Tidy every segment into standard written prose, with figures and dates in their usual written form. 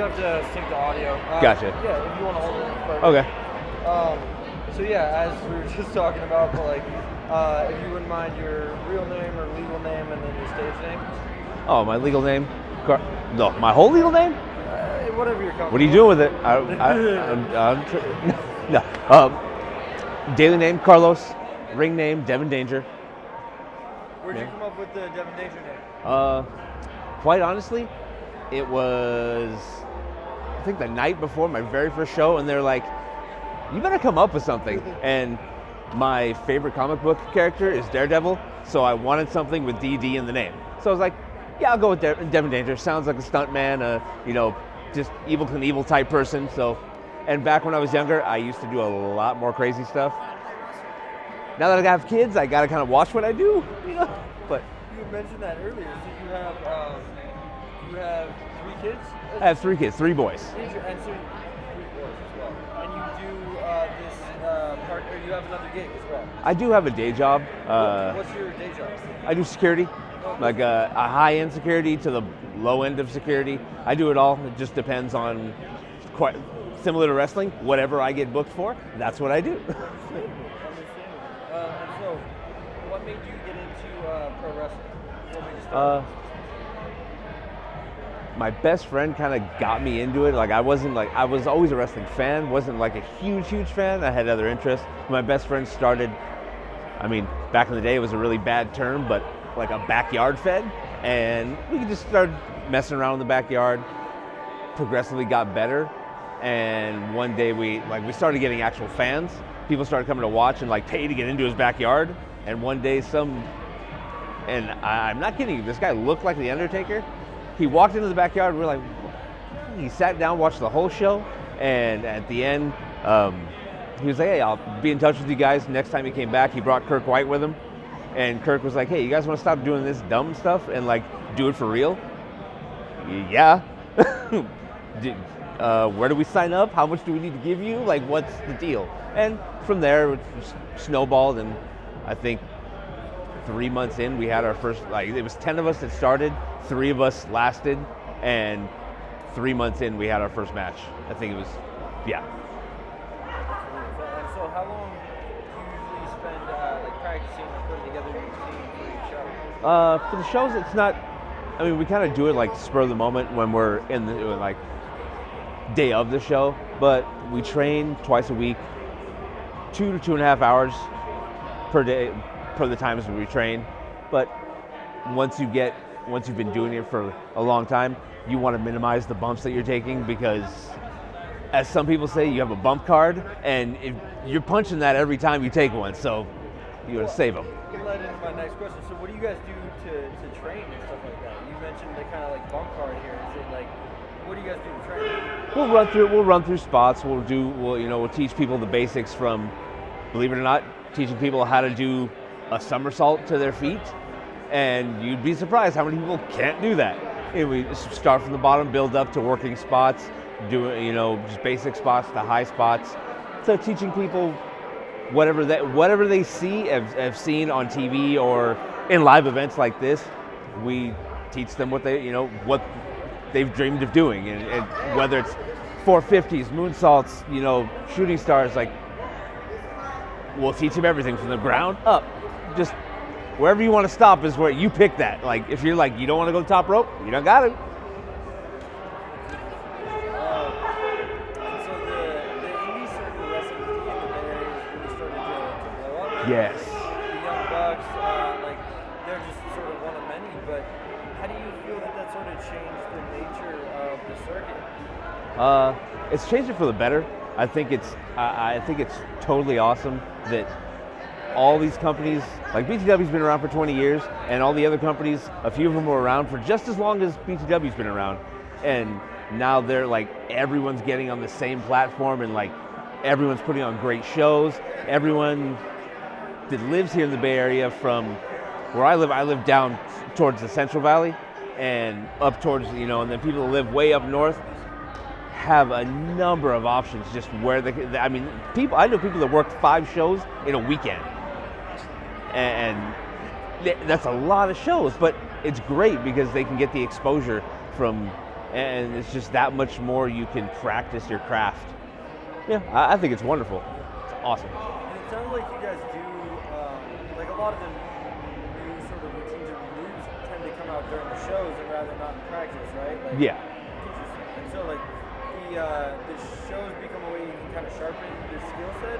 you have to sync the audio. Gotcha. Yeah, if you want to hold it. Perfect. Okay. So yeah, as we were just talking about, but like, if you wouldn't mind your real name or legal name and then your stage name. Oh, my legal name? No, my whole legal name? Whatever you're comfortable. What are you doing with it? No. Daily name, Carlos. Ring name, Devin Danger. Where'd you come up with the Devin Danger name? Quite honestly, it was, I think, the night before my very first show, and they're like, you better come up with something. And my favorite comic book character is Daredevil, so I wanted something with DD in the name. So I was like, yeah, I'll go with Devin Danger. Sounds like a stuntman, just Evel Knievel type person. So, and back when I was younger, I used to do a lot more crazy stuff. Now that I have kids, I gotta kind of watch what I do, But you mentioned that earlier. So you have 3 kids? I have 3 kids, 3 boys. And so 3 boys as well. And you do this part, or you have another gig as well. I do have a day job. What's your day job? I do security, like a high-end security to the low end of security. I do it all. It just depends on, quite similar to wrestling, whatever I get booked for, that's what I do. And so, what made you get into pro wrestling? What made you start? My best friend kind of got me into it. I was always a wrestling fan, wasn't like a huge fan. I had other interests. My best friend started, back in the day it was a really bad term, but like a backyard fed. And we just started messing around in the backyard, progressively got better. And one day we started getting actual fans. People started coming to watch and pay to get into his backyard. And one day and I'm not kidding you, this guy looked like The Undertaker. He walked into the backyard, and we're like, he sat down, watched the whole show, and at the end, he was like, hey, I'll be in touch with you guys. Next time he came back, he brought Kirk White with him. And Kirk was like, hey, you guys want to stop doing this dumb stuff and do it for real? Yeah. Where do we sign up? How much do we need to give you? What's the deal? And from there, it just snowballed, and I think 3 months in, we had our first, it was 10 of us that started, 3 of us lasted, and 3 months in, we had our first match. I think it was, yeah. And so how long do you usually spend practicing or putting together your routine for each show? For the shows, it's not, we kind of do it spur of the moment when we're in the, day of the show, but we train twice a week, 2 to 2.5 hours per day, per the times we train. But once you've been doing it for a long time, you want to minimize the bumps that you're taking, because as some people say, you have a bump card, and if you're punching that every time you take one, so you got to save them. You led into my next question. So what do you guys do to train and stuff like that? You mentioned the kind of bump card here. Is it what do you guys do to train? We'll run through spots. We'll teach people the basics from, believe it or not, teaching people how to do a somersault to their feet, and you'd be surprised how many people can't do that. We start from the bottom, build up to working spots, do just basic spots to high spots. So teaching people whatever they have seen on TV or in live events like this, we teach them what they've dreamed of doing, and whether it's 450s, moonsaults, shooting stars, we'll teach them everything from the ground up. Just wherever you want to stop is where you pick that. If you're you don't want to go to the top rope, you don't got to. So the indie circle wrestling in the Bay Area is really starting to blow up. Yes. The Young Bucks, they're just sort of one of many. But how do you feel that sort of changed the nature of the circuit? It's changed it for the better. I think it's totally awesome that all these companies, BTW's been around for 20 years, and all the other companies, a few of them were around for just as long as BTW's been around, and now they're everyone's getting on the same platform, and everyone's putting on great shows. Everyone that lives here in the Bay Area, from where I live down towards the Central Valley, and up towards, and then people that live way up north have a number of options just where I know people that work 5 shows in a weekend. And that's a lot of shows, but it's great because they can get the exposure from and it's just that much more you can practice your craft. Yeah, I think it's wonderful. It's awesome. And it sounds like you guys do, like a lot of the new sort of routines and moves tend to come out during the shows and rather not in practice, right? Like, Yeah. interesting. And so like the shows become a way you can kind of sharpen your skill set.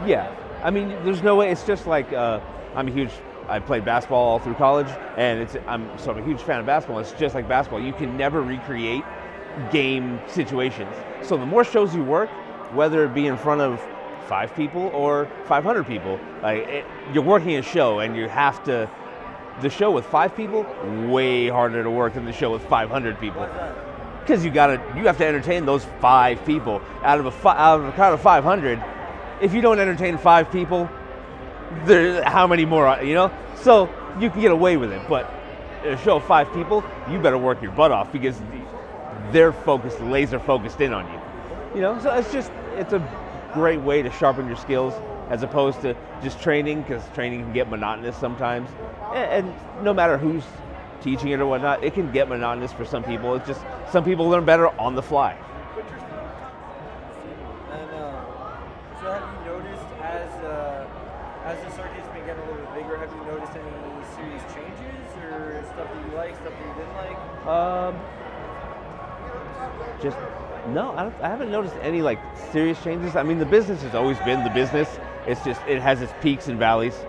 Yeah, I mean, there's no way. It's just like I played basketball all through college, and I'm a huge fan of basketball. It's just like basketball. You can never recreate game situations. So the more shows you work, whether it be in front of 5 people or 500 people, you're working a show, and the show with 5 people, way harder to work than the show with 500 people. Why is that? Because you have to entertain those 5 people out of a crowd of 500. If you don't entertain 5 people, how many more, So you can get away with it, but a show of 5 people, you better work your butt off because they're laser focused in on you. So it's a great way to sharpen your skills as opposed to just training, because training can get monotonous sometimes. And no matter who's teaching it or whatnot, it can get monotonous for some people. It's just some people learn better on the fly. And so have you noticed as the circuit's been getting a little bit bigger, have you noticed any serious changes or stuff that you like, stuff that you didn't like? No, I haven't noticed any serious changes. I mean, the business has always been the business. It's just, it has its peaks and valleys.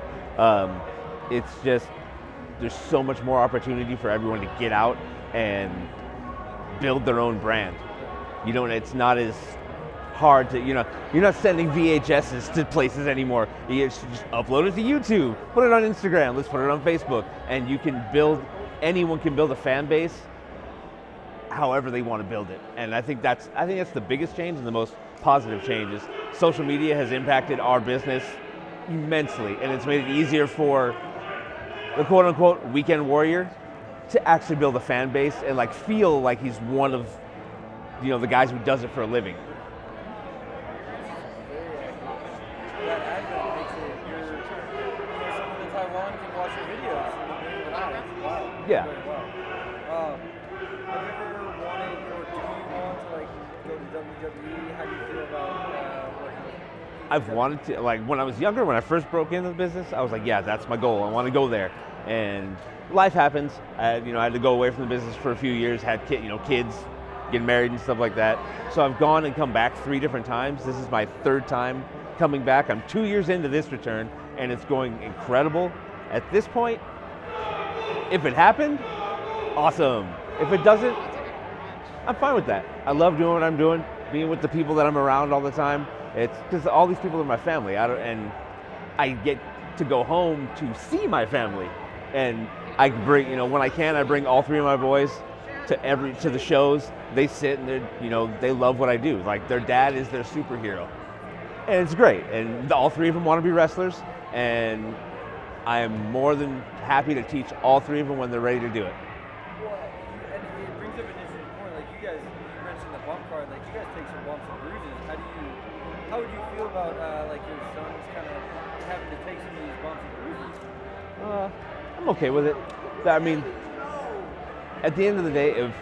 It's just, there's so much more opportunity for everyone to get out and build their own brand. It's not as hard to, you're not sending VHSs to places anymore. You just upload it to YouTube, put it on Instagram, let's put it on Facebook, and anyone can build a fan base however they want to build it. And I think that's the biggest change and the most positive change is social media has impacted our business immensely, and it's made it easier for the quote-unquote weekend warrior to actually build a fan base and feel like he's one of the guys who does it for a living. That advent makes it, someone in Taiwan can watch your videos and believe it or not. It's wild. Yeah. Very well. Have you ever wanted, or do you want to go to WWE? How do you feel about working? I've wanted to, when I was younger, when I first broke into the business, I was like, yeah, that's my goal. I want to go there. And life happens. I had to go away from the business for a few years, had kids, getting married and stuff like that. So I've gone and come back 3 different times. This is my 3rd time coming back. I'm 2 years into this return, and it's going incredible. At this point, if it happened, awesome. If it doesn't, I'm fine with that. I love doing what I'm doing, being with the people that I'm around all the time. It's because all these people are my family, and I get to go home to see my family. And I bring, when I can, I bring all 3 of my boys to the shows. They sit and they love what I do. Their dad is their superhero, and it's great. And all 3 of them want to be wrestlers, and I am more than happy to teach all 3 of them when they're ready to do it. Well, and it brings up an interesting point. You mentioned the bump card. You guys take some bumps and bruises. How would you feel about your sons kind of having to take some of these bumps and bruises? I'm okay with it. I mean, at the end of the day, if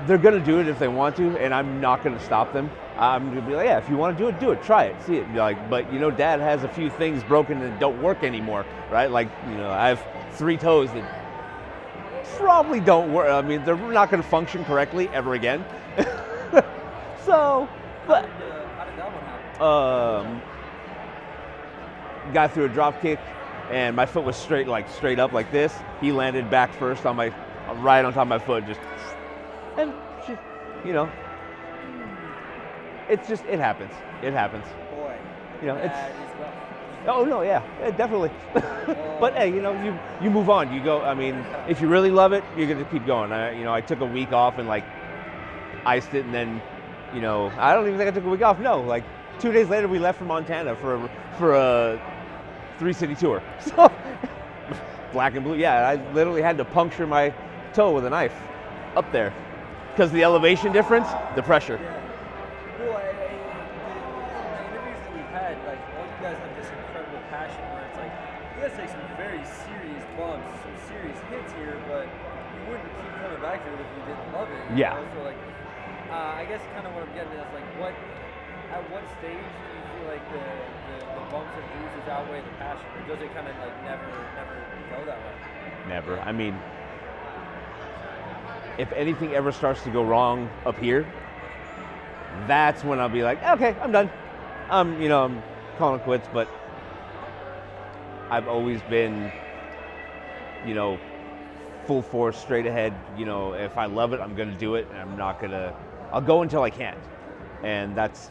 they're going to do it if they want to, and I'm not going to stop them. I'm going to be like, yeah, if you want to do it, try it, see it. But Dad has a few things broken that don't work anymore, right? I have 3 toes that probably don't work. I mean, they're not going to function correctly ever again. So, but how did that one happen? Guy threw a drop kick, and my foot was straight up like this. He landed back first right on top of my foot, and it happens. It happens. Boy, it's. that is rough. Oh no, yeah, definitely. But hey, you move on. You go. I mean, if you really love it, you're gonna keep going. I took a week off and iced it, and then, I don't even think I took a week off. No, 2 days later we left for Montana for a 3-city tour. So black and blue. Yeah, I literally had to puncture my toe with a knife up there because the elevation difference, the pressure. Yeah. Well, the interviews that we've had, all you guys have this incredible passion where it's you guys take some very serious bumps, some serious hits here, but you wouldn't keep coming back to it if you didn't love it. Yeah. So I guess kind of what I'm getting at is like at what stage do you feel like the bumps and bruises outweigh the passion, or does it kind of like never go that way? Never. I mean, if anything ever starts to go wrong up here, that's when I'll be like, okay, I'm done. I'm calling it quits. But I've always been, full force, straight ahead. If I love it, I'm going to do it, and I'll go until I can't. And that's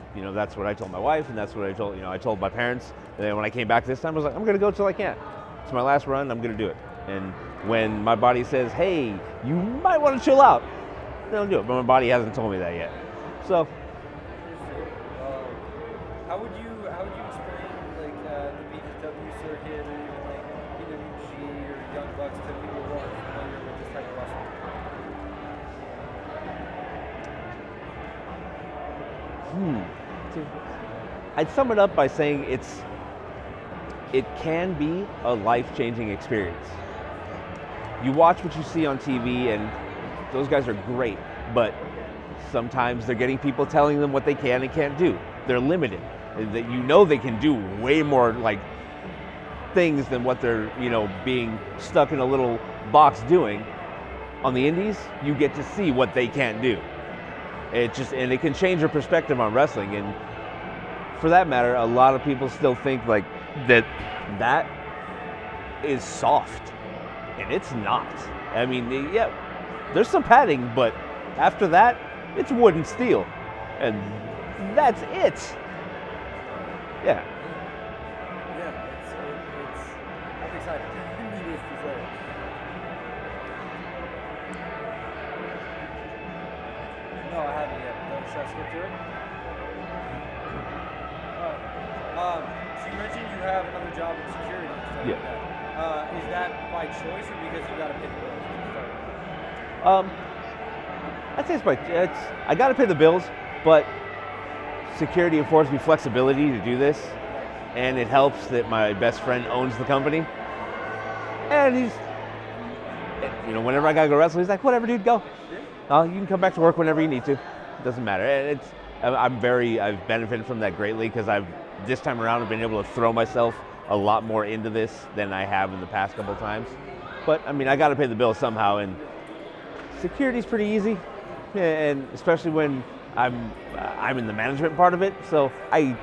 what I told my wife, and that's what I told my parents. And then when I came back this time, I was like, I'm going to go till I can't. It's my last run. I'm going to do it. And when my body says, hey, you might want to chill out, then I'll do it. But my body hasn't told me that yet. So. How would you explain like the BJW circuit, or even like EWG or Young Bucks to people who aren't familiar with this type of wrestling? I'd sum it up by saying it can be a life-changing experience. You watch what you see on TV, and those guys are great, but sometimes they're getting people telling them what they can and can't do. They're limited. That they can do way more like things than what they're being stuck in a little box doing. On the indies, you get to see what they can't do. And it can change your perspective on wrestling. And for that matter, a lot of people still think like that is soft, and it's not. I mean, yeah, there's some padding, but after that, it's wood and steel, and that's it. Yeah. Yeah, it's I'm excited. Needless to say. No, I haven't yet. Should I skip through it? So you mentioned you have another job in security and stuff like that. Is that by choice or because you got to pay the bills to start? I'd say I got to pay the bills, but security affords me flexibility to do this, and it helps that my best friend owns the company, and he's, whenever I gotta go wrestle, he's like, whatever, dude, go. You can come back to work whenever you need to. It doesn't matter. I've benefited from that greatly, because this time around I've been able to throw myself a lot more into this than I have in the past couple of times. But I mean, I got to pay the bills somehow, and security's pretty easy, and especially when I'm in the management part of it, so I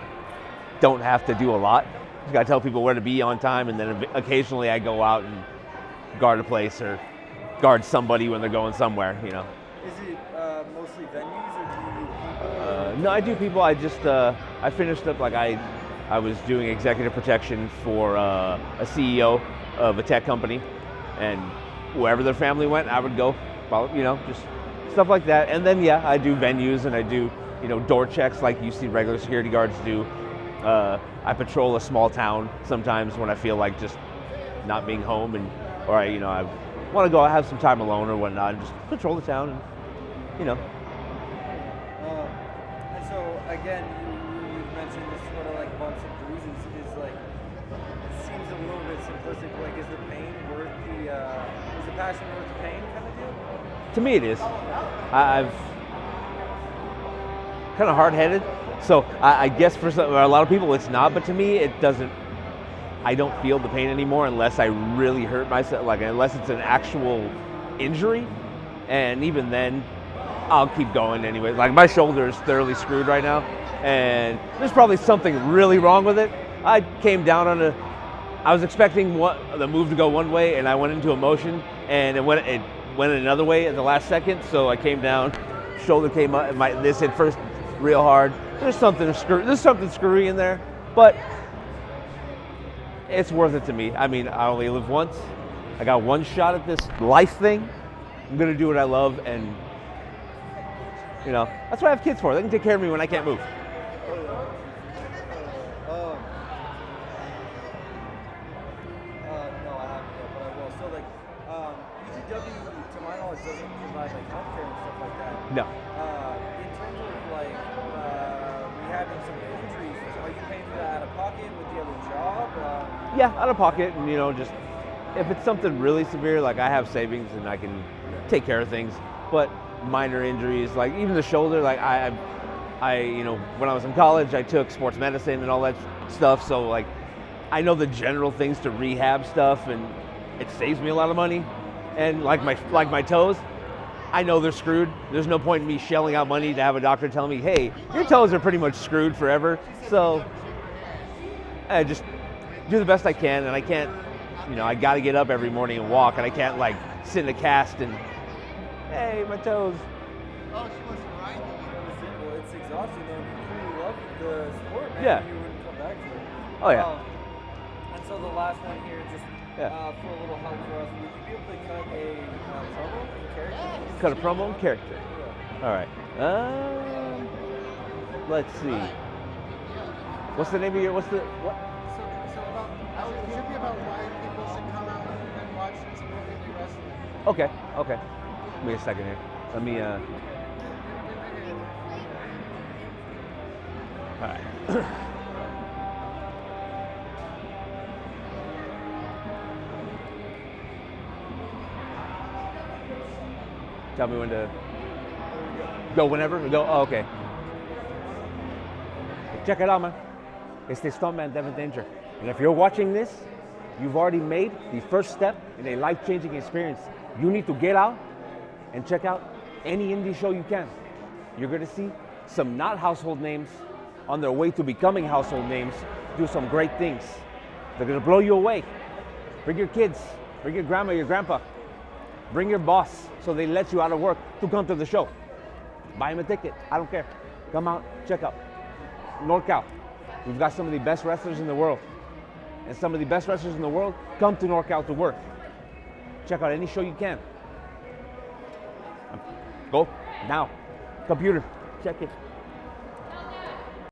don't have to do a lot. Just gotta tell people where to be on time, and then occasionally I go out and guard a place or guard somebody when they're going somewhere. Is it mostly venues, or do you do people? No, I do people. I finished up I was doing executive protection for a CEO of a tech company, and wherever their family went, I would go follow, just stuff like that. And then I do venues, and I do door checks like you see regular security guards do. I patrol a small town sometimes when I feel like just not being home, or I want to go have some time alone or whatnot, and just patrol the town, and And so again, you mentioned this sort of like bumps and bruises is like, it seems a little bit simplistic. Like, is the pain worth is the passion worth the pain kind of deal? To me, it is. I've kind of hard-headed, so I guess for a lot of people it's not, but to me it doesn't. I don't feel the pain anymore unless I really hurt myself, unless it's an actual injury, and even then I'll keep going anyway. Like, my shoulder is thoroughly screwed right now, and there's probably something really wrong with it. I came down on I was expecting the move to go one way, and I went into a motion, and it went another way at the last second, so I came down, shoulder came up, and this hit first real hard. There's something screwy in there, but it's worth it to me. I mean, I only live once. I got one shot at this life thing. I'm gonna do what I love, and that's what I have kids for. They can take care of me when I can't move. No, I haven't yet, but I will. So BTW, to my knowledge, doesn't provide healthcare and stuff like that. No. In terms of rehabbing some injuries, are you paying for that out of pocket with the other job? Yeah, out of pocket, and just if it's something really severe, like I have savings and I can take care of things. But minor injuries, like even the shoulder. Like you know, when I was in college, I took sports medicine and all that stuff. So like, I know the general things to rehab stuff, and it saves me a lot of money. And like my toes, I know they're screwed. There's no point in me shelling out money to have a doctor tell me, hey, your toes are pretty much screwed forever. So I just do the best I can, and I can't, you know, I got to get up every morning and walk, and I can't like sit in a cast and, hey, my toes. Well, it's exhausting though. If you really love the sport, man, Yeah. you wouldn't come back to it. Oh yeah. And so the last one here, just Yeah. for a little help for us, would you be able to cut a promo in character? Cut a promo in character. Yeah. All right. Let's see. What's the name of your? What's the what? So it should be about why people should come out and watch and support indie wrestling. Okay. Okay. Give me a second here. Let me. All right. Tell me when to go. Whenever. Go. Oh, okay. Check it out, man. It's the stuntman Devin Danger. And if you're watching this, you've already made the first step in a life-changing experience. You need to get out and check out any indie show you can. You're gonna see some not household names on their way to becoming household names do some great things. They're gonna blow you away. Bring your kids, bring your grandma, your grandpa, bring your boss so they let you out of work to come to the show. Buy them a ticket, I don't care. Come out, check out. NorCal, we've got some of the best wrestlers in the world. And some of the best wrestlers in the world come to NorCal to work. Check out any show you can. Go now. Computer, check it.